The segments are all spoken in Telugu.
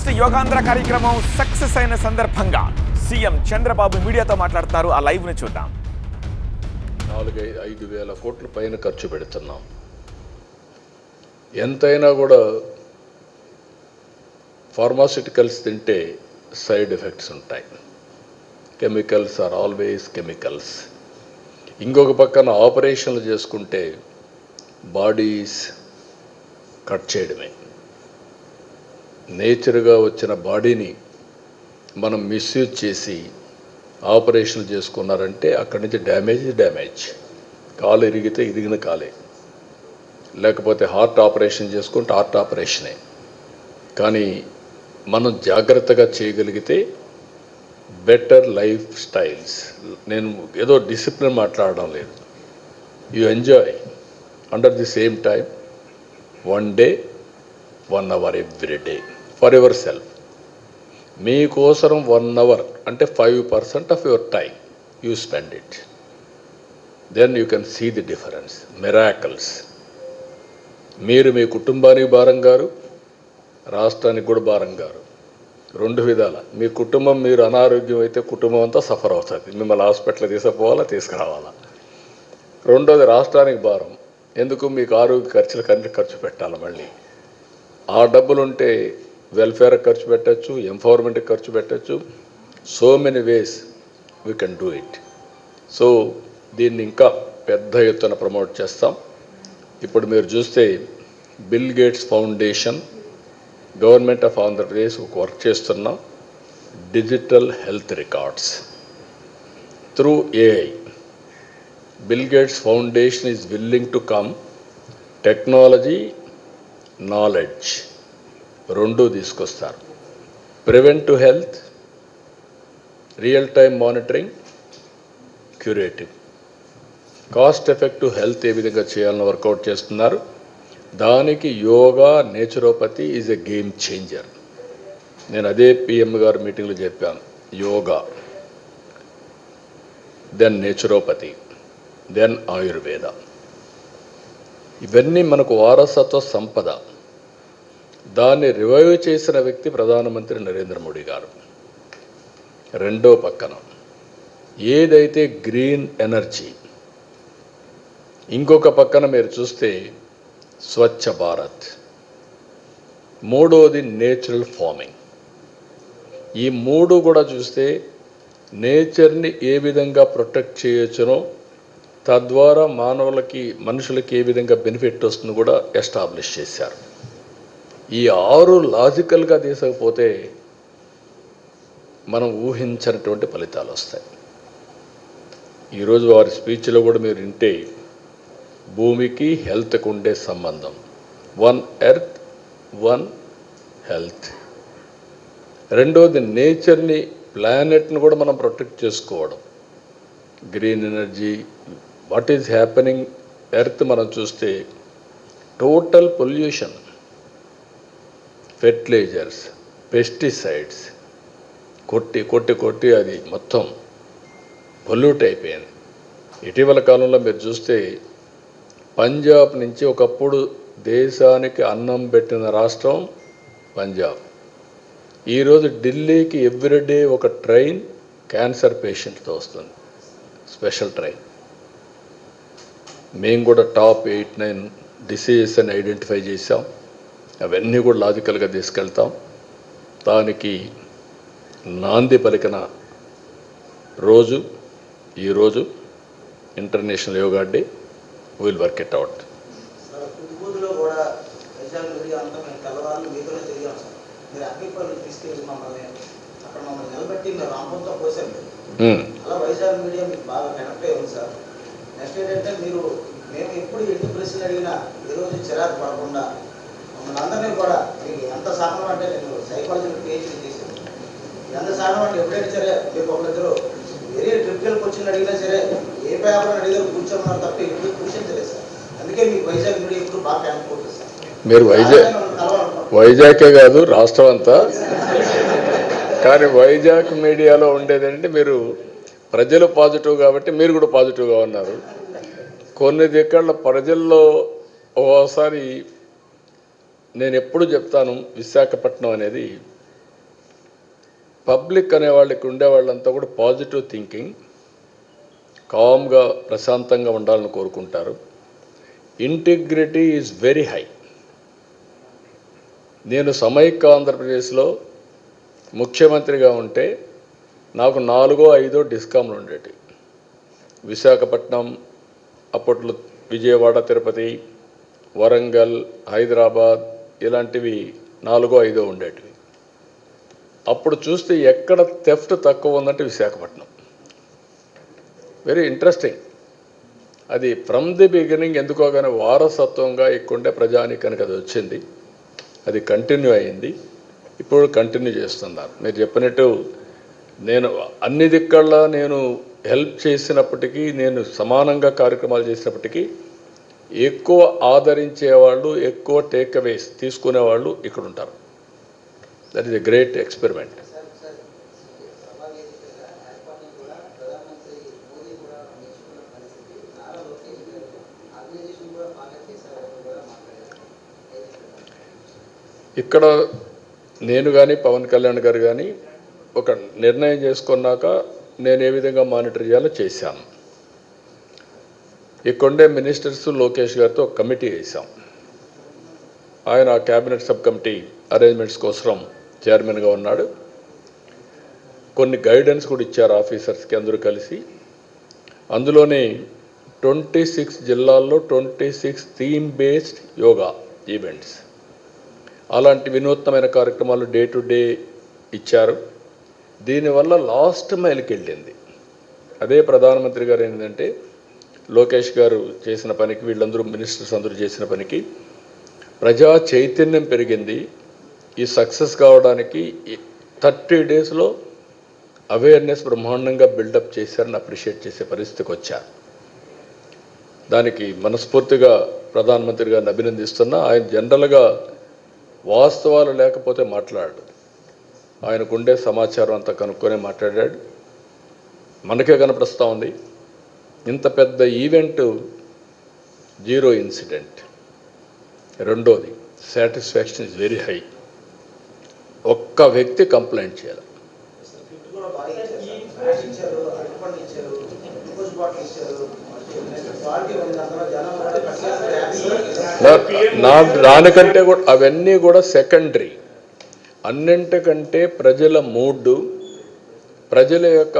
ఫస్ట్ యోగాంధ్ర కార్యక్రమం సక్సెస్ అయిన సందర్భంగా సీఎం చంద్రబాబు మీడియాతో మాట్లాడుతారు. ఆ లైవ్ ని చూద్దాం. 4-5 వేల కోట్ల పైన ఖర్చు పెడుతున్నాం. ఎంతైనా కూడా ఫార్మాస్యూటికల్స్ తింటే సైడ్ ఎఫెక్ట్స్ ఉంటాయి. Chemicals are always chemicals. ఇంకొక పక్కన ఆపరేషన్లు చేసుకుంటే బాడీస్ కట్ చేయడమే. నేచర్గా వచ్చిన బాడీని మనం మిస్యూజ్ చేసి ఆపరేషన్లు చేసుకున్నారంటే అక్కడి నుంచి డ్యామేజ్. కాలు ఇరిగితే ఇరిగిన కాలే, లేకపోతే హార్ట్ ఆపరేషన్ చేసుకుంటే హార్ట్ ఆపరేషనే. కానీ మనం జాగ్రత్తగా చేయగలిగితే బెటర్ లైఫ్ స్టైల్స్. నేను ఏదో డిసిప్లిన్ మాట్లాడడం లేదు. You enjoy under the same time 1 day 1 hour every day for yourself. మీకోసం 1 hour అంటే 5% of your time you spend it. Then you can see the difference, miracles. మీరు మీ కుటుంబానికి భారం గారు, రాష్ట్రానికి కూడా భారం గారు. 2 విధాల. మీ కుటుంబం, మీరు అనారోగ్యం అయితే కుటుంబం అంతా సఫర్ అవుతుంది. మిమ్మల్ని హాస్పిటల్ తీసుకుపోవాలా, తీసుకురావాలా. రెండోది రాష్ట్రానికి భారం. ఎందుకు? మీకు ఆరోగ్య ఖర్చు పెట్టాలి. మళ్ళీ ఆ డబ్బులుంటే వెల్ఫేర్కి ఖర్చు పెట్టచ్చు, ఎంపవర్మెంట్కి ఖర్చు పెట్టచ్చు. So many ways we can do it. So దీన్ని ఇంకా పెద్ద ఎత్తున ప్రమోట్ చేస్తాం. ఇప్పుడు మీరు చూస్తే Bill Gates Foundation, government of Andhra Pradesh ఒక వర్క్ చేస్తున్నాం. Digital health records through AI. Bill Gates Foundation is willing to come. Technology, knowledge 2 తీసుకొస్తారు. Preventive health, real time monitoring, curative. Cost effective health ఏ విధంగా చేయాలని వర్కౌట్ చేస్తున్నారు. దానికి yoga, naturopathy is a game changer. నేను అదే పిఎం గారు మీటింగ్లో చెప్పాను. Yoga, then naturopathy, then Ayurveda. ఇవన్నీ మనకు వారసత్వ సంపద. దాన్ని రివైవ్ చేసిన వ్యక్తి ప్రధానమంత్రి నరేంద్ర మోడీ గారు. రెండో పక్కన ఏదైతే గ్రీన్ ఎనర్జీ, ఇంకొక పక్కన మీరు చూస్తే స్వచ్ఛ భారత్, మూడోది నేచురల్ ఫార్మింగ్. ఈ 3 కూడా చూస్తే నేచర్ని ఏ విధంగా ప్రొటెక్ట్ చేయొచ్చునో, తద్వారా మనుషులకి ఏ విధంగా బెనిఫిట్ వస్తుందో కూడా ఎస్టాబ్లిష్ చేశారు. ఈ 6 లాజికల్గా తీసుకపోతే మనం ఊహించినటువంటి ఫలితాలు వస్తాయి. ఈరోజు వారి స్పీచ్లో కూడా మీరు వింటే భూమికి హెల్త్కు ఉండే సంబంధం, 1 ఎర్త్ 1 హెల్త్. రెండోది నేచర్ని, ప్లానెట్ని కూడా మనం ప్రొటెక్ట్ చేసుకోవడం. Green energy, what is happening earth మనం చూస్తే టోటల్ పొల్యూషన్, ఫెర్టిలైజర్స్, పెస్టిసైడ్స్ కొట్టి అది మొత్తం పొల్యూట్ అయిపోయింది. ఇటీవల కాలంలో మీరు చూస్తే పంజాబ్ నుంచి, ఒకప్పుడు దేశానికి అన్నం పెట్టిన రాష్ట్రం పంజాబ్, ఈరోజు ఢిల్లీకి ఎవ్రీడే ఒక ట్రైన్ క్యాన్సర్ పేషెంట్తో వస్తుంది, స్పెషల్ ట్రైన్. మేము కూడా టాప్ 8-9 డిసీజెస్ అని ఐడెంటిఫై చేసాం. అవన్నీ కూడా లాజికల్గా తీసుకెళ్తాం. దానికి నాంది పలికిన రోజు ఈరోజు international yoga day. Will work it out. Next ఏంటంటే మేము ఎప్పుడు ఎన్ని ప్రశ్నలు అడిగినా ఈరోజు చిరాకు పడకుండా మమ్మల్ని అందరినీ కూడా మీకు ఎంత సహనం అంటే, నేను సైకాలజీలో పిహెచ్డీ చేశాను. ఎంత సహనం అంటే ఎప్పుడైనా సరే మీకు ఒకరిద్దరు వేరే ట్రిప్కి క్వశ్చన్లు అడిగినా సరే ఏ పేపర్ అడిగారు కూర్చోమన్నారు తప్ప ఎప్పుడు కూర్చోలేదు సార్. అందుకే మీకు వైజాగ్ మీడియా ఎప్పుడు బాగా కనెక్ట్ అవుతుంది సార్. మీరు వైజాగే కాదు, రాష్ట్రం అంతా. కానీ వైజాగ్ మీడియాలో ఉండేదంటే మీరు ప్రజలు పాజిటివ్ కాబట్టి మీరు కూడా పాజిటివ్గా ఉన్నారు. కొన్ని దగ్గర ప్రజల్లో ఓసారి నేను ఎప్పుడు చెప్తాను, విశాఖపట్నం అనేది పబ్లిక్ అనేవాళ్ళు ఇక్కడ ఉండేవాళ్ళంతా కూడా పాజిటివ్ థింకింగ్, కామ్గా ప్రశాంతంగా ఉండాలని కోరుకుంటారు. Integrity is very high. నేను సమైక్య ఆంధ్రప్రదేశ్లో ముఖ్యమంత్రిగా ఉంటే నాకు 4-5 డిస్కామ్లు ఉండేవి. విశాఖపట్నం, అప్పట్లో విజయవాడ, తిరుపతి, వరంగల్, హైదరాబాద్ ఇలాంటివి 4-5 ఉండేటివి. అప్పుడు చూస్తే ఎక్కడ థెఫ్ట్ తక్కువ ఉందంటే విశాఖపట్నం. Very interesting. అది ఫ్రమ్ ది బిగినింగ్ ఎందుకో కానీ వారసత్వంగా ఇక్కడుండే ప్రజానీకానికి అది వచ్చింది. అది కంటిన్యూ అయింది, ఇప్పుడు కంటిన్యూ చేస్తున్నారు. మీరు చెప్పినట్టు నేను అన్ని దిక్కల్లా నేను హెల్ప్ చేసినప్పటికీ, నేను సమానంగా కార్యక్రమాలు చేసినప్పటికీ ఎక్కువ ఆదరించేవాళ్ళు, ఎక్కువ టేక్ అవేస్ తీసుకునేవాళ్ళు ఇక్కడ ఉంటారు. That is a great experiment. ఇక్కడ నేను కానీ పవన్ కళ్యాణ్ గారు కానీ ఒక నిర్ణయం చేసుకున్నాక నేను ఏ విధంగా మానిటర్ చేయాలో చేశాను. ఇక్కడే మినిస్టర్స్ లోకేష్ గారితో ఒక కమిటీ వేసాం. ఆయన క్యాబినెట్ సబ్ కమిటీ అరేంజ్మెంట్స్ కోసం చైర్మన్గా ఉన్నాడు. కొన్ని గైడెన్స్ కూడా ఇచ్చారు ఆఫీసర్స్కి అందరూ కలిసి. అందులోనే 26 జిల్లాల్లో 26 థీమ్ బేస్డ్ యోగా ఈవెంట్స్, అలాంటి వినూత్నమైన కార్యక్రమాలు డే టు డే ఇచ్చారు. దీనివల్ల లాస్ట్ మైల్కి వెళ్ళింది. అదే ప్రధానమంత్రి గారు ఏంటంటే లోకేష్ గారు చేసిన పనికి, వీళ్ళందరూ మినిస్టర్స్ అందరూ చేసిన పనికి ప్రజా చైతన్యం పెరిగింది. ఈ సక్సెస్ కావడానికి 30 డేస్లో అవేర్నెస్ బ్రహ్మాండంగా బిల్డప్ చేశారని అప్రిషియేట్ చేసే పరిస్థితికి వచ్చారు. దానికి మనస్ఫూర్తిగా ప్రధానమంత్రి గారిని అభినందిస్తున్నా. ఆయన జనరల్గా వాస్తవాలు లేకపోతే మాట్లాడాడు. ఆయనకుండే సమాచారం అంతా కనుక్కొని మాట్లాడాడు. మనకే కనపడుస్తూ ఉంది. ఇంత పెద్ద ఈవెంట్, 0 ఇన్సిడెంట్. రెండోది, సాటిస్ఫాక్షన్ ఇస్ వెరీ హై. ఒక్క వ్యక్తి కంప్లైంట్ చేయాలి. దానికంటే కూడా అవన్నీ కూడా సెకండరీ. అన్నింటికంటే ప్రజల మూడ్, ప్రజల యొక్క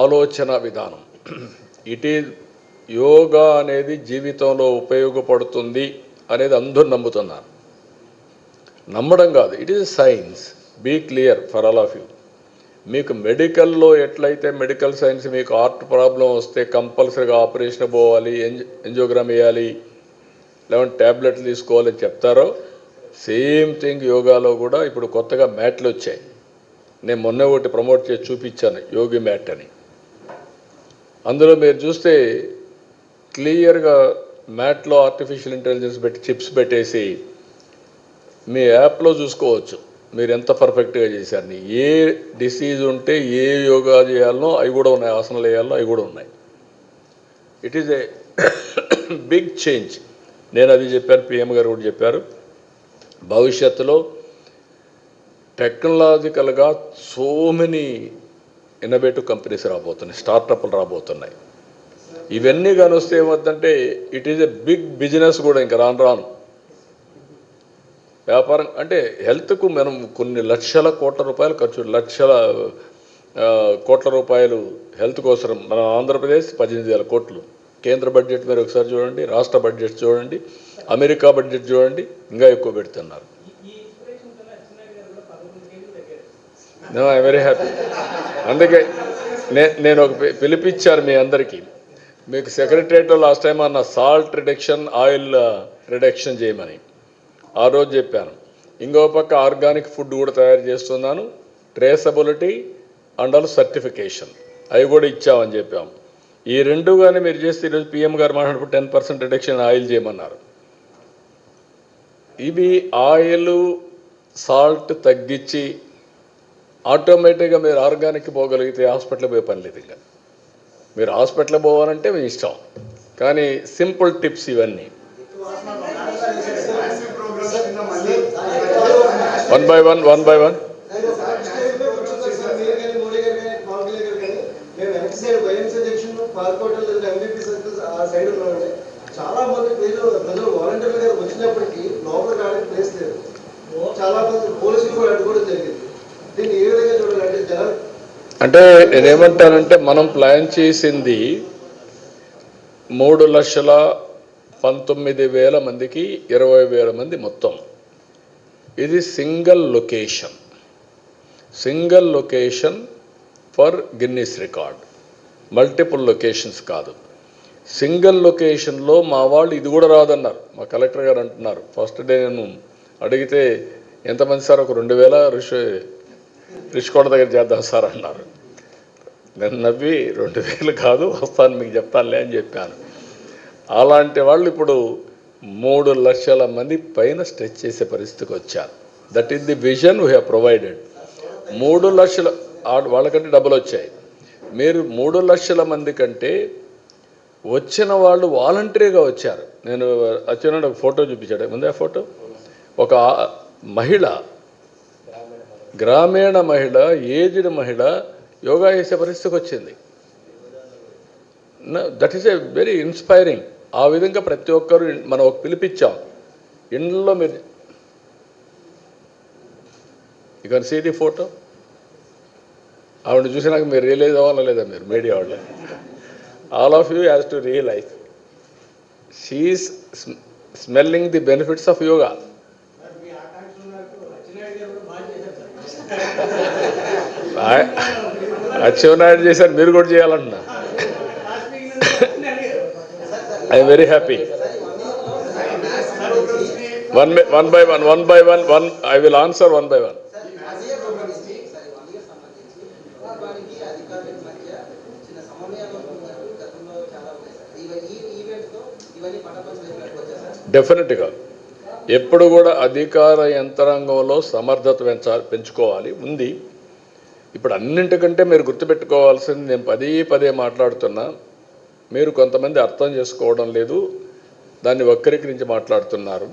ఆలోచన విధానం. ఇట్ ఈజ్ యోగా అనేది జీవితంలో ఉపయోగపడుతుంది అనేది అందరూ నమ్ముతున్నారు. నమ్మడం కాదు, it is science. Be clear for all of you. మీకు మెడికల్లో ఎట్లయితే మెడికల్ సైన్స్ మీకు హార్ట్ ప్రాబ్లం వస్తే కంపల్సరీగా ఆపరేషన్ పోవాలి, ఎంజియోగ్రామ్ వేయాలి, లేదంటే ట్యాబ్లెట్లు తీసుకోవాలని చెప్తారో, సేమ్ థింగ్ యోగాలో కూడా ఇప్పుడు కొత్తగా మ్యాట్లు వచ్చాయి. నేను మొన్న ఒకటి ప్రమోట్ చేసి చూపించాను, యోగి మ్యాట్ అని. అందులో మీరు చూస్తే క్లియర్గా మ్యాట్లో ఆర్టిఫిషియల్ ఇంటెలిజెన్స్ పెట్టి చిప్స్ పెట్టేసి మీ యాప్లో చూసుకోవచ్చు మీరు ఎంత పర్ఫెక్ట్గా చేశారని. ఏ డిసీజ్ ఉంటే ఏ యోగా చేయాలనో అవి కూడా ఉన్నాయి, ఆసనాలు వేయాలనో అవి కూడా ఉన్నాయి. It is a big change. నేను అది చెప్పాను, పిఎం గారు కూడా చెప్పారు. భవిష్యత్తులో టెక్నాలజికల్గా సో మెనీ ఇన్నోవేటివ్ కంపెనీస్ రాబోతున్నాయి, స్టార్టప్లు రాబోతున్నాయి. ఇవన్నీ కానీ వస్తే ఏమవుతుందంటే it is a big business కూడా. ఇంకా రాను రాను వ్యాపారం అంటే హెల్త్కు మనం కొన్ని లక్షల కోట్ల రూపాయలు ఖర్చు, లక్షల కోట్ల రూపాయలు హెల్త్ కోసం. మన ఆంధ్రప్రదేశ్ 18,000 కోట్లు కేంద్ర బడ్జెట్. మీరు ఒకసారి చూడండి, రాష్ట్ర బడ్జెట్ చూడండి, అమెరికా బడ్జెట్ చూడండి, ఇంకా ఎక్కువ పెడుతున్నారు. I very happy. అందుకే నేను ఒక పిలిపించారు మీ అందరికీ. మీకు సెక్రటరియట్లో లాస్ట్ టైం అన్న సాల్ట్ రిడక్షన్, ఆయిల్ రిడక్షన్ చేయమని ఆ రోజు చెప్పాను. ఇంకో పక్క ఆర్గానిక్ ఫుడ్ కూడా తయారు చేస్తున్నాను, ట్రేసబిలిటీ అండ్ ఆల్ సర్టిఫికేషన్ అవి కూడా ఇచ్చామని చెప్పాము. ఈ రెండు కానీ మీరు చేస్తే ఈరోజు పిఎం గారు మాట్లాడినప్పుడు 10% రిడక్షన్ ఆయిల్ చేయమన్నారు. ఇవి ఆయిల్, సాల్ట్ తగ్గించి ఆటోమేటిక్గా మీరు ఆర్గానిక్ పోగలిగితే హాస్పిటల్ పోయే పని లేదు. ఇంకా మీరు హాస్పిటల్ పోవాలంటే మీ ఇష్టం, కానీ సింపుల్ టిప్స్ ఇవన్నీ. One by one. పార్కోటల్ ఎంబీపీ సర్కిల్స్ ఆ సైడ్ ఉన్నామండి. చాలా మంది ప్రజలు వాలంటీర్లు గారు వచ్చినప్పటికీ లోపల రావడానికి ప్లేస్ లేదు. చాలా మంది పోలీసులు కూడా అడ్డుకోవడం జరిగింది. దీన్ని ఏ విధంగా చూడాలంటే జనాలు అంటే నేనేమంటానంటే మనం ప్లాన్ చేసింది 3,19,000 మందికి 20,000 మంది మొత్తం. ఇది single location for Guinness record, multiple locations కాదు. సింగిల్ లొకేషన్లో మా వాళ్ళు ఇది కూడా రాదన్నారు. మా కలెక్టర్ గారు అంటున్నారు, ఫస్ట్ డే నేను అడిగితే ఎంతమంది సార్, ఒక 2,000 రిషికోట దగ్గర చేద్దాం సార్ అన్నారు. నేను నవ్వి 2,000 కాదు, వస్తాను మీకు చెప్తానులే అని చెప్పాను. అలాంటి వాళ్ళు ఇప్పుడు 3 లక్షల మంది పైన స్ట్రెచ్ చేసే పరిస్థితికి వచ్చారు. That is the vision we have provided. 3 లక్షల వాళ్ళకంటే డబ్బులు వచ్చాయి. మీరు 3 లక్షల మంది కంటే వచ్చిన వాళ్ళు వాలంటరీగా వచ్చారు. నేను వచ్చిన ఒక ఫోటో చూపించాడు ముందే. ఫోటో ఒక మహిళ, గ్రామీణ మహిళ, ఏజ్డ్ మహిళ యోగా చేసే పరిస్థితికి వచ్చింది. That is a very inspiring. ఆ విధంగా ప్రతి ఒక్కరు మనం ఒక పిలిపించాం. ఇంట్లో మీరు you can see the photo. ఆవిడ చూసినాక మీరు రియలైజ్ అవ్వాలా లేదా? మీరు మీడియా వాళ్ళు all of you has to realise she is smelling the benefits of yoga. Atchannaidu చేశారు, మీరు కూడా చేయాలంటున్నా. I'm very happy. one by one I will answer one by one. డెఫినెట్గా ఎప్పుడు కూడా అధికార యంత్రాంగంలో సమర్థత పెంచుకోవాలి ఉంది. ఇప్పుడు అన్నింటికంటే మీరు గుర్తుపెట్టుకోవాల్సింది, నేను పదే మాట్లాడుతున్నా, మీరు కొంతమంది అర్థం చేసుకోవడం లేదు, దాన్ని వక్రీకరించి మాట్లాడుతున్నారు.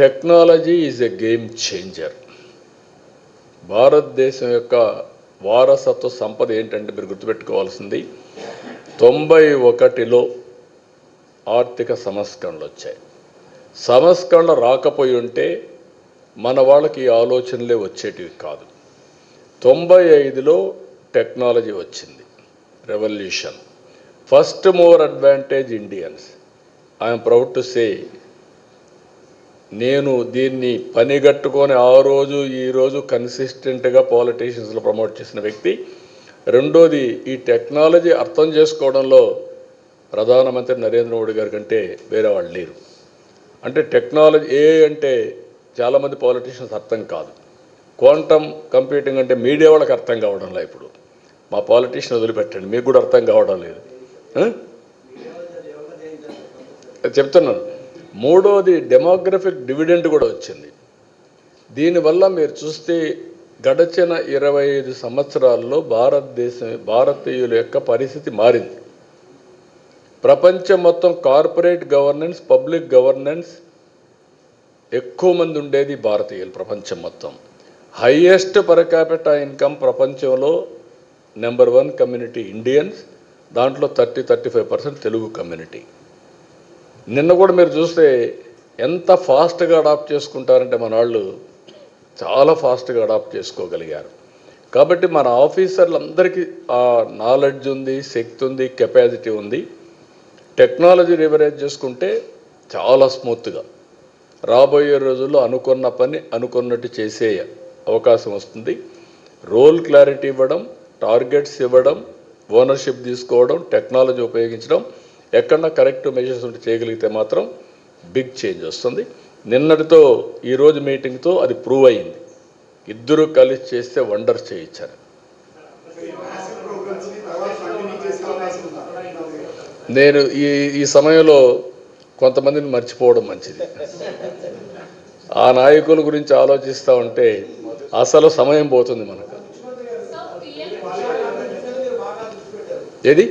Technology is a game changer. భారతదేశం యొక్క వారసత్వ సంపద ఏంటంటే మీరు గుర్తుపెట్టుకోవాల్సింది, 91లో ఆర్థిక సంస్కరణలు వచ్చాయి. సంస్కరణలు రాకపోయి ఉంటే మన వాళ్ళకి ఈ ఆలోచనలే వచ్చేటివి కాదు. 95లో టెక్నాలజీ వచ్చింది, revolution. First more advantage Indians. I'm proud to say, నేను దీన్ని పనిగట్టుకొని ఆ రోజు ఈరోజు కన్సిస్టెంట్గా పాలిటీషియన్స్లో ప్రమోట్ చేసిన వ్యక్తి. రెండోది, ఈ టెక్నాలజీ అర్థం చేసుకోవడంలో ప్రధానమంత్రి నరేంద్ర మోడీ గారి కంటే వేరే వాళ్ళు లేరు. అంటే టెక్నాలజీ అంటే చాలామంది పాలిటీషియన్స్ అర్థం కాదు. క్వాంటమ్ కంప్యూటింగ్ అంటే మీడియా వాళ్ళకి అర్థం కావడంలో, ఇప్పుడు మా పాలిటీషియన్ వదిలిపెట్టండి, మీకు కూడా అర్థం కావడం లేదు. చెప్తున్నాను. మూడోది, డెమోగ్రఫిక్ డివిడెండ్ కూడా వచ్చింది. దీనివల్ల మీరు చూస్తే గడచిన 25 సంవత్సరాల్లో భారతీయుల యొక్క పరిస్థితి మారింది. ప్రపంచం మొత్తం కార్పొరేట్ గవర్నెన్స్, పబ్లిక్ గవర్నెన్స్ ఎక్కువ మంది ఉండేది భారతీయులు. ప్రపంచం మొత్తం హైయెస్ట్ పర్ క్యాపిటా ఇన్కమ్ ప్రపంచంలో నెంబర్ 1 కమ్యూనిటీ ఇండియన్స్. దాంట్లో 30-35% తెలుగు కమ్యూనిటీ. నిన్న కూడా మీరు చూస్తే ఎంత ఫాస్ట్గా అడాప్ట్ చేసుకుంటారంటే మన వాళ్ళు చాలా ఫాస్ట్గా అడాప్ట్ చేసుకోగలిగారు. కాబట్టి మన ఆఫీసర్లందరికీ ఆ నాలెడ్జ్ ఉంది, శక్తి ఉంది, కెపాసిటీ ఉంది. టెక్నాలజీ రివరేజ్ చేసుకుంటే చాలా స్మూత్గా రాబోయే రోజుల్లో అనుకున్న పని అనుకున్నట్టు చేసే అవకాశం వస్తుంది. రోల్ క్లారిటీ ఇవ్వడం, టార్గెట్స్ ఇవ్వడం, ఓనర్షిప్ తీసుకోవడం, టెక్నాలజీ ఉపయోగించడం, ఎక్కడన్నా కరెక్ట్ మెజర్స్ ఉంటే చేయగలిగితే మాత్రం బిగ్ చేంజ్ వస్తుంది. నిన్నటితో ఈరోజు మీటింగ్తో అది ప్రూవ్ అయ్యింది. ఇద్దరు కలిసి చేస్తే వండర్స్ చేయించారు. నేను ఈ సమయంలో కొంతమందిని మర్చిపోవడం మంచిది. ఆ నాయకుల గురించి ఆలోచిస్తూ ఉంటే అసలు సమయం పోతుంది మనకు. ఏది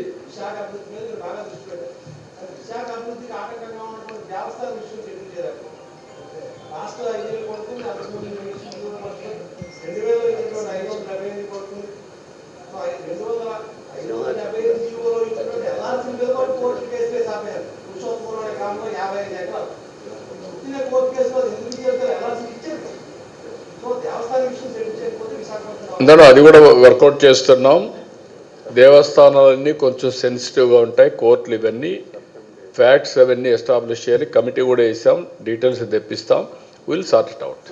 ఇందులో అది కూడా వర్కౌట్ చేస్తున్నాం. దేవస్థానాలన్నీ కొంచెం సెన్సిటివ్గా ఉంటాయి, కోర్టులు ఇవన్నీ ఫ్యాక్ట్స్ అవన్నీ ఎస్టాబ్లిష్ చేయాలి. కమిటీ కూడా వేసాం, డీటెయిల్స్ తెప్పిస్తాం. Will sort it out.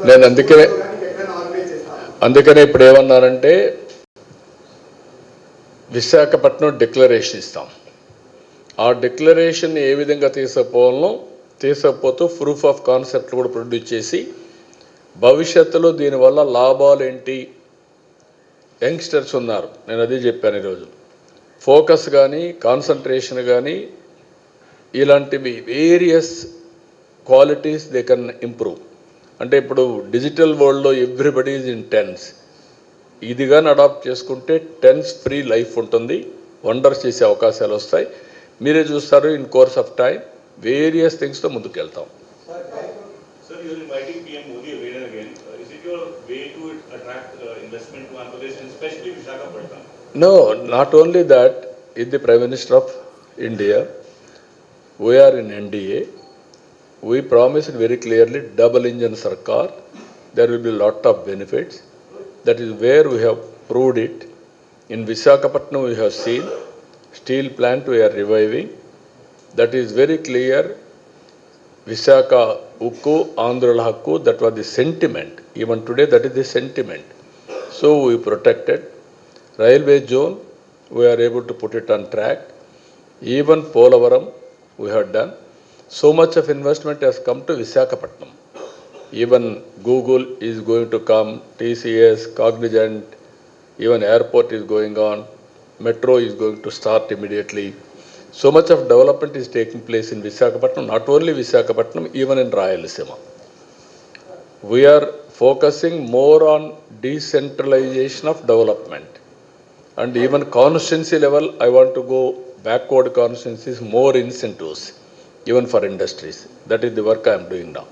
నేను అందుకనే ఇప్పుడు ఏమన్నానంటే విశాఖపట్నం డిక్లరేషన్ ఇస్తాం. ఆ డిక్లరేషన్ ఏ విధంగా తీసుకుపోతూ ప్రూఫ్ ఆఫ్ కాన్సెప్ట్ కూడా ప్రొడ్యూస్ చేసి భవిష్యత్తులో దీనివల్ల లాభాలు ఏంటి, యంగ్స్టర్స్ ఉన్నారు, నేను అదే చెప్పాను ఈరోజు, ఫోకస్ కానీ కాన్సన్ట్రేషన్ కానీ ఇలాంటివి various qualities they can improve. అంటే ఇప్పుడు డిజిటల్ వరల్డ్లో ఎవ్రీబడి ఈజ్ ఇన్ టెన్స్. ఇది కానీ అడాప్ట్ చేసుకుంటే టెన్స్ ఫ్రీ లైఫ్ ఉంటుంది, వండర్స్ చేసే అవకాశాలు వస్తాయి. మీరే చూస్తారు in course of time various థింగ్స్తో ముందుకు వెళ్తాం. No, not only that, is the Prime Minister of India, we are in NDA, we promised very clearly double engine sarkar, there will be a lot of benefits. That is where we have proved it. In Visakhapatnam we have seen steel plant we are reviving. That is very clear. Visakha Ukku, Andhra Hakku, that was the sentiment. Even today that is the sentiment. So we protected. Railway zone, we are able to put it on track. Even Polavaram we have done. So much of investment has come to Visakhapatnam. Even Google is going to come, TCS, Cognizant, even airport is going on, metro is going to start immediately. So much of development is taking place in Visakhapatnam, not only Visakhapatnam, even in Rayalaseema. We are focusing more on decentralization of development. And even constituency level, I want to go backward constituencies, more incentives, even for industries. That is the work I am doing now.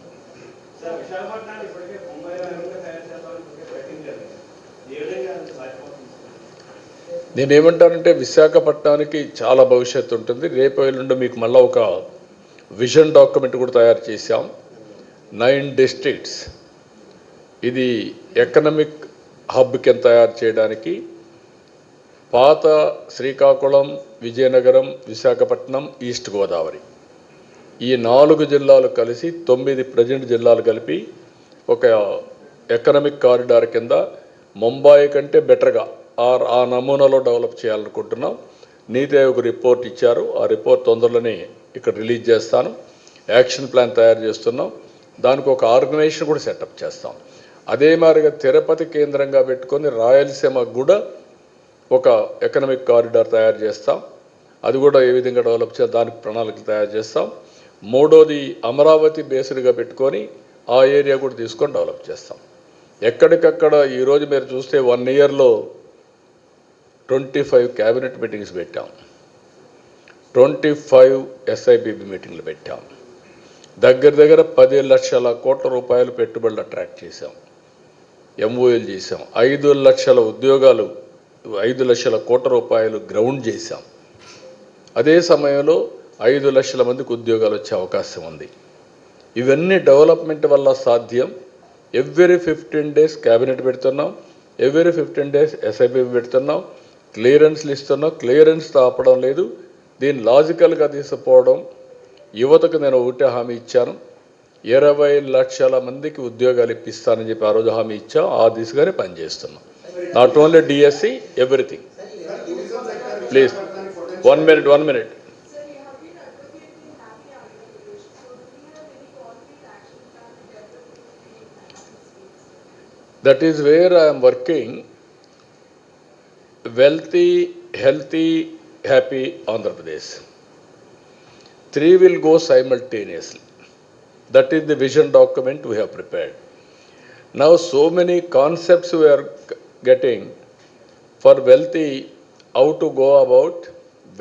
నేనేమంటానంటే విశాఖపట్నానికి చాలా భవిష్యత్తు ఉంటుంది. రేపు ఎల్లుండి మీకు మళ్ళీ ఒక విజన్ డాక్యుమెంట్ కూడా తయారు చేశాం. 9 డిస్ట్రిక్ట్స్ ఇది ఎకనామిక్ హబ్ కింద తయారు చేయడానికి పాత శ్రీకాకుళం, విజయనగరం, విశాఖపట్నం, ఈస్ట్ గోదావరి ఈ 4 జిల్లాలు కలిసి 9 ప్రజెంట్ జిల్లాలు కలిపి ఒక ఎకనామిక్ కారిడార్ కింద ముంబాయి కంటే బెటర్గా ఆ నమూనాలో డెవలప్ చేయాలనుకుంటున్నాం. నీతి ఆయోగ్ రిపోర్ట్ ఇచ్చారు, ఆ రిపోర్ట్ తొందరలోనే ఇక్కడ రిలీజ్ చేస్తాను. యాక్షన్ ప్లాన్ తయారు చేస్తున్నాం, దానికి ఒక ఆర్గనైజేషన్ కూడా సెటప్ చేస్తాం. అదే మాదిరిగా తిరుపతి కేంద్రంగా పెట్టుకొని రాయలసీమకు కూడా ఒక ఎకనామిక్ కారిడార్ తయారు చేస్తాం. అది కూడా ఏ విధంగా డెవలప్ చేయాలి దానికి ప్రణాళికలు తయారు చేస్తాం. మూడోది అమరావతి బేస్డ్గా పెట్టుకొని ఆ ఏరియా కూడా తీసుకొని డెవలప్ చేస్తాం. ఎక్కడికక్కడ ఈరోజు మీరు చూస్తే 1 ఇయర్లో 25 క్యాబినెట్ మీటింగ్స్ పెట్టాం, 25 SIPB మీటింగ్లు పెట్టాం, దగ్గర 10 లక్షల కోట్ల రూపాయలు పెట్టుబడులు అట్రాక్ట్ చేశాం, MOUలు చేశాం, 5 లక్షల ఉద్యోగాలు, 5 లక్షల కోట్ల రూపాయలు గ్రౌండ్ చేశాం. అదే సమయంలో 5 లక్షల మందికి ఉద్యోగాలు వచ్చే అవకాశం ఉంది. ఇవన్నీ డెవలప్మెంట్ వల్ల సాధ్యం. ఎవ్రీ 15 డేస్ క్యాబినెట్ పెడుతున్నాం, ఎవ్రీ 15 డేస్ SIPB పెడుతున్నాం, క్లియరెన్స్లు ఇస్తున్నాం. క్లియరెన్స్ ఆపడం లేదు, దీన్ని లాజికల్గా తీసుకుపోవడం. యువతకు నేను ఒకటే హామీ ఇచ్చాను, 20 లక్షల మందికి ఉద్యోగాలు ఇప్పిస్తానని చెప్పి ఆ రోజు హామీ ఇచ్చాం. ఆ దిశగానే పనిచేస్తున్నాం. Not only DSC, everything. Please 1 minute. That is where I am working. Wealthy, healthy, happy Andhra Pradesh. 3 will go simultaneously. That is the vision document we have prepared. Now so many concepts we are getting for wealthy, how to go about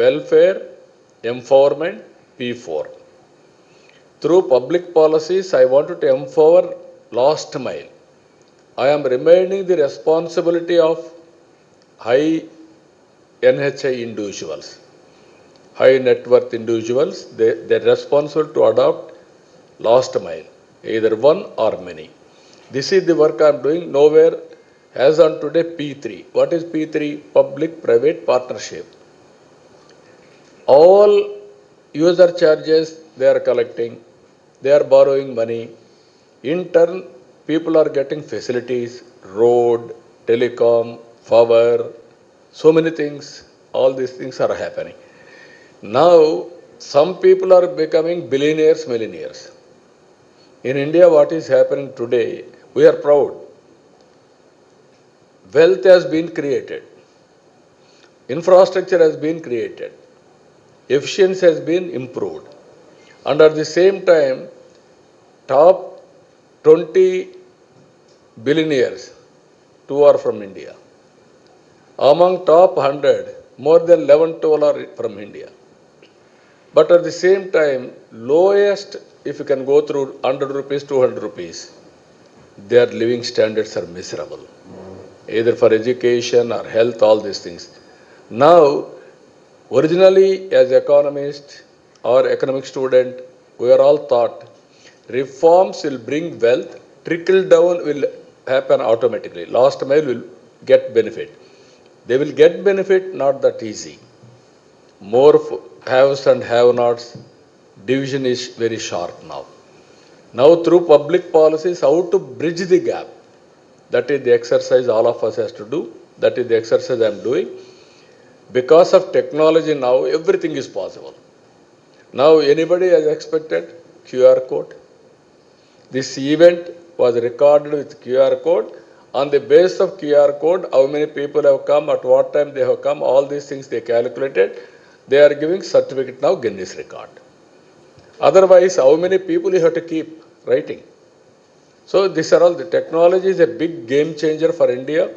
welfare, empowerment, P4. Through public policies, I wanted to empower last mile. I am reminding the responsibility of high NHI individuals, high net worth individuals. They're responsible to adopt last mile, either one or many. This is the work I am doing. Nowhere as on today P3. What is P3? Public-private partnership. All user charges they are collecting, they are borrowing money. In turn, people are getting facilities, road, telecom, power, so many things. All these things are happening. Now, some people are becoming billionaires, millionaires. In India, what is happening today, we are proud. Wealth has been created. Infrastructure has been created. Efficiency has been improved. And at the same time, top 20 billionaires, 2 are from India. Among top 100, more than 11, 12 are from India. But at the same time, lowest, if you can go through 100 rupees, 200 rupees, their living standards are miserable, either for education or health, all these things. Now, originally, as economist or economic student, we are all taught reforms will bring wealth, trickle down will happen automatically. Last mile will get benefit. They will get benefit, not that easy. More haves and have-nots, division is very sharp now. Now through public policies, how to bridge the gap. That is the exercise all of us has to do. That is the exercise I am doing. Because of technology now, everything is possible. Now anybody has expected QR code. This event was recorded with QR code. On the basis of QR code, how many people have come, at what time they have come, all these things they calculated. They are giving certificate now, Guinness record. Otherwise, how many people you have to keep writing? So these are all, the technology is a big game changer for India.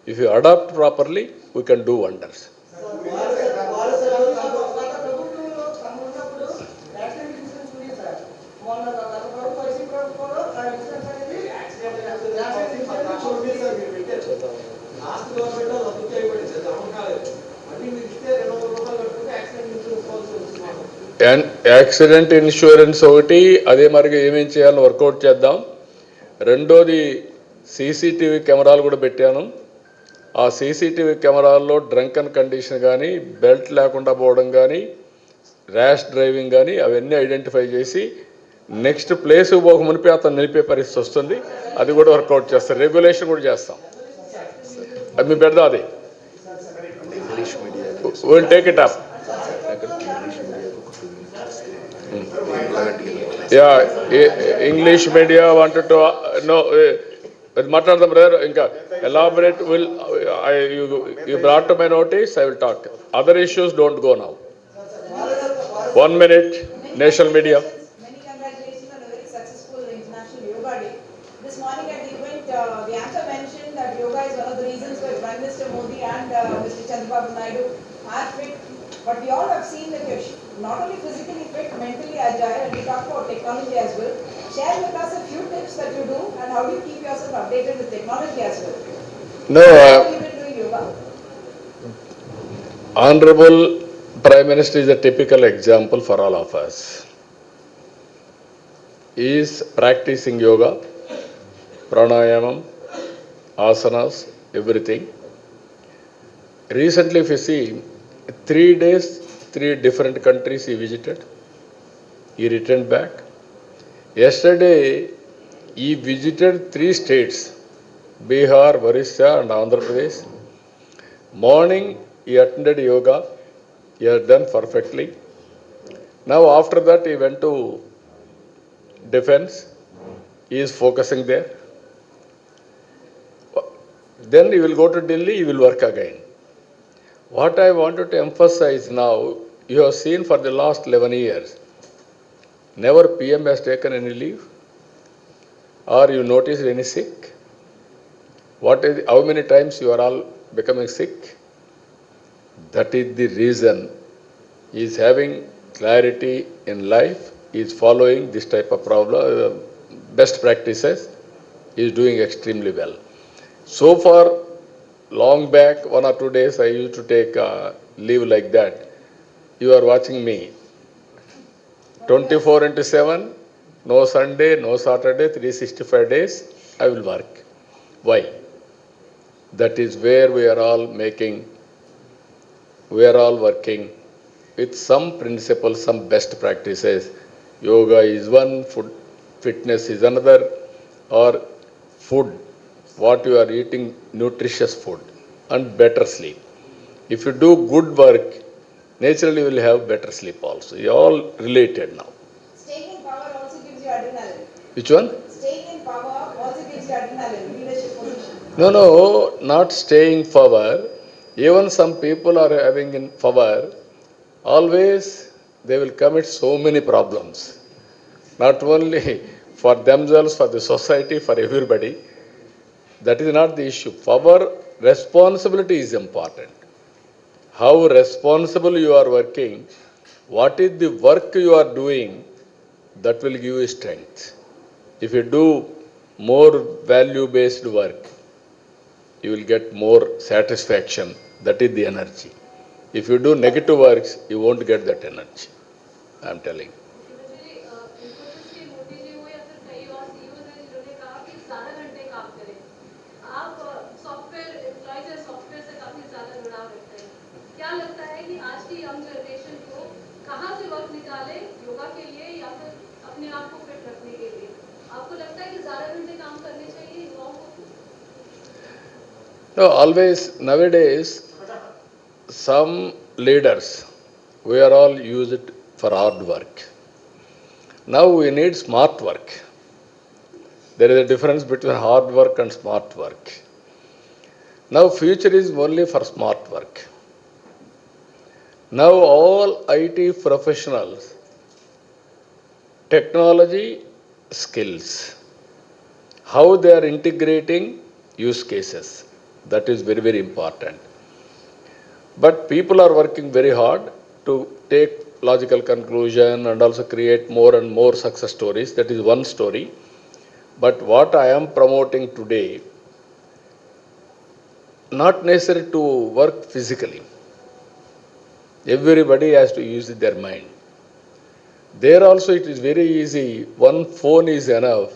If you adopt properly, we can do wonders. And accident insurance ఒకటి, అదే మరిగా ఏమేం చేయాలని వర్కౌట్ చేద్దాం. రెండోది సీసీటీవీ కెమెరాలు కూడా పెట్టాను. ఆ సీసీటీవీ కెమెరాల్లో డ్రంకన్ కండిషన్ కానీ, బెల్ట్ లేకుండా పోవడం కానీ, ర్యాష్ డ్రైవింగ్ కానీ అవన్నీ ఐడెంటిఫై చేసి నెక్స్ట్ ప్లేస్ పోక మునిపి అతను నిలిపే పరిస్థితి వస్తుంది. అది కూడా వర్కౌట్ చేస్తాం. రెగ్యులేషన్ కూడా చేస్తాం. అది మీ పెడదాం. అది will take it up. English media wanted to know మాట్లాడదాం బ్రదర్. ఇంకా elaborate will you brought to my notice, I will talk. Other issues don't go now. 1 minute, national media. Many congratulations on a very successful International Yoga Day. This morning at the event, the anchor mentioned that yoga is one of the reasons why Prime Minister Modi and Mr. Chandrababu Naidu are fit. But we all have seen that you're not only physically fit, mentally agile, and you talk about technology as well. Share with us a few tips that you do and how do you keep yourself updated with technology as well. No, How have you been doing yoga? Honorable Prime Minister is a typical example for all of us. He is practicing yoga, pranayamam, asanas, everything. Recently, if you see, 3 days, 3 different countries he visited. He returned back. Yesterday, he visited 3 states, Bihar, Orissa and Andhra Pradesh. Morning, he attended yoga. He has done perfectly. Now after that he went to defense. He is focusing there. Then he will go to Delhi, he will work again. What I wanted to emphasize now, you have seen for the last 11 years, never PM has taken any leave or you noticed any sick. How many times you are all becoming sick? That is the reason he is having clarity in life. He is following this type of best practices. He is doing extremely well. So far, long back, 1 or 2 days, I used to take leave like that. You are watching me 24 into 7, no Sunday, no Saturday, 365 days, I will work. Why? That is where we are all working with some principles, some best practices. Yoga is one, food, fitness is another, or food, what you are eating, nutritious food, and better sleep. If you do good work, naturally you will have better sleep also. You are all related now. Staying in power also gives you adrenaline. Which one? Staying in power also gives you adrenaline, leadership position. No, not staying power. Even some people are having in power, always they will commit so many problems. Not only for themselves, for the society, for everybody. That is not the issue. Power responsibility is important. How responsible you are working, what is the work you are doing, that will give you strength. If you do more value based work, you will get more satisfaction. That is the energy. If you do negative works, you won't get that energy. I am telling. मुझे इन्फोसिस के मोदी जी हुए या फिर कई और सीईओज हैं जिन्होंने कहा कि 11 घंटे काम करें। आप सॉफ्टवेयर एम्प्लॉयज या सॉफ्टवेयर से काफी ज्यादा जुड़ाव रखते हैं। क्या लगता है कि आज की यंग जनरेशन को कहाँ से वक्त निकाले योगा के लिए या फिर अपने आप को फिट रखने के लिए? आपको लगता है कि 11 घंटे काम करने चाहिए युवाओं को? No, always nowadays, some leaders, we are all used for hard work. Now we need smart work. There is a difference between hard work and smart work. Now future is only for smart work. Now all IT professionals, technology skills, how they are integrating use cases, that is very, very important. But people are working very hard to take logical conclusion and also create more and more success stories. That is one story. But what I am promoting today, not necessary to work physically. Everybody has to use their mind. There also it is very easy. One phone is enough.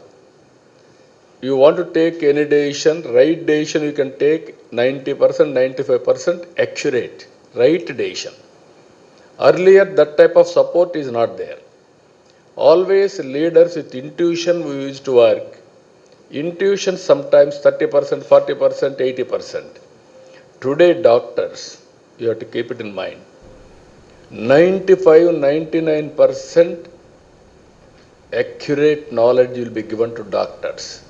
You want to take any decision, right decision you can take 90%, 95% accurate, right decision. Earlier that type of support is not there. Always leaders with intuition we used to work. Intuition sometimes 30%, 40%, 80%. Today doctors, you have to keep it in mind. 95, 99% accurate knowledge will be given to doctors.